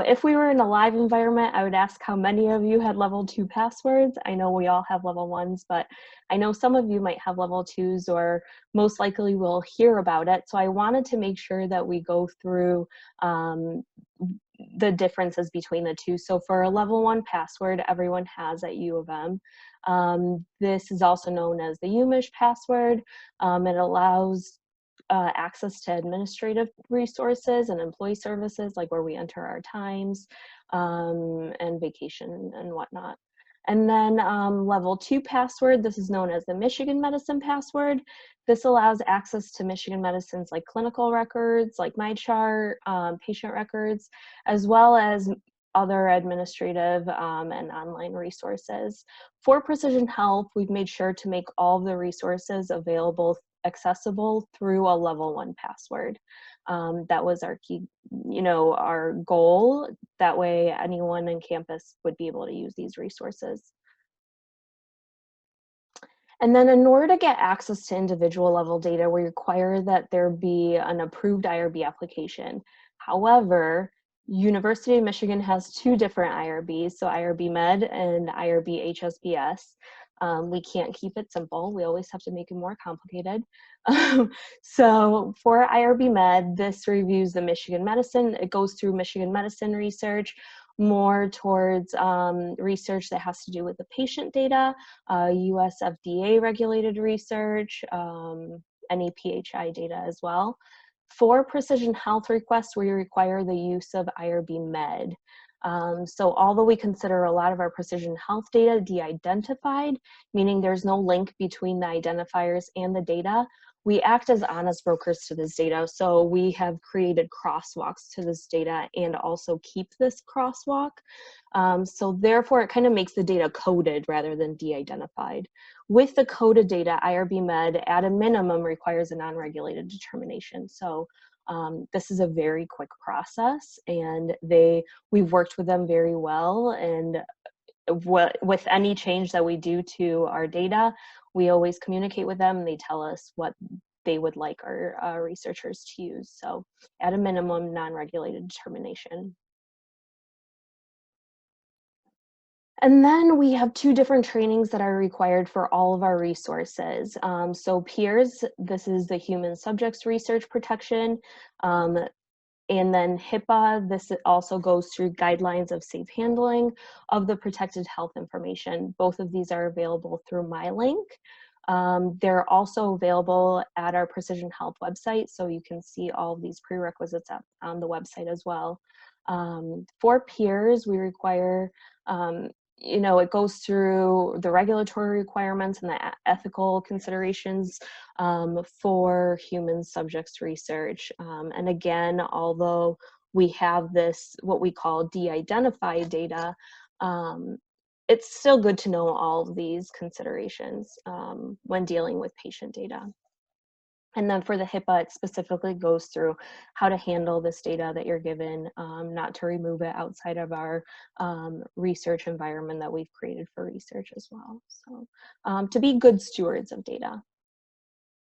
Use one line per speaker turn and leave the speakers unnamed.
if we were in a live environment, I would ask how many of you had level 2 passwords. I know we all have level 1s, but I know some of you might have level 2s or most likely will hear about it. So I wanted to make sure that we go through the differences between the two. So for a level 1 password, everyone has at U of M. This is also known as the UMISH password. It allows access to administrative resources and employee services, like where we enter our times and vacation and whatnot. And then level 2 password, this is known as the Michigan Medicine password. This allows access to Michigan Medicine's like clinical records, like MyChart, patient records, as well as other administrative and online resources. For Precision Health, we've made sure to make all of the resources available, accessible through a level 1 password. That was our key, our goal. That way anyone on campus would be able to use these resources. And then in order to get access to individual level data, we require that there be an approved IRB application. However, University of Michigan has 2 different IRBs, so IRB Med and IRB HSBS. We can't keep it simple. We always have to make it more complicated. So for IRB Med, this reviews the Michigan Medicine. It goes through Michigan Medicine research, more towards research that has to do with the patient data, US FDA regulated research, any PHI data as well. For Precision Health requests, we require the use of IRB Med. So although we consider a lot of our Precision Health data de-identified, meaning there's no link between the identifiers and the data, we act as honest brokers to this data. So we have created crosswalks to this data and also keep this crosswalk. So therefore it kind of makes the data coded rather than de-identified. With the coded data, IRB Med at a minimum requires a non-regulated determination. So this is a very quick process, and we've worked with them very well, and with any change that we do to our data, we always communicate with them and they tell us what they would like our researchers to use. So at a minimum, non-regulated determination. And then we have 2 different trainings that are required for all of our resources. So PEERS, this is the Human Subjects Research Protection. And then HIPAA, this also goes through guidelines of safe handling of the protected health information. Both of these are available through MyLink. They're also available at our Precision Health website, so you can see all of these prerequisites on the website as well. For PEERS, we require, it goes through the regulatory requirements and the ethical considerations for human subjects research. And again, although we have this, what we call de-identified data, it's still good to know all of these considerations when dealing with patient data. And then for the HIPAA, it specifically goes through how to handle this data that you're given, not to remove it outside of our research environment that we've created for research as well. So to be good stewards of data.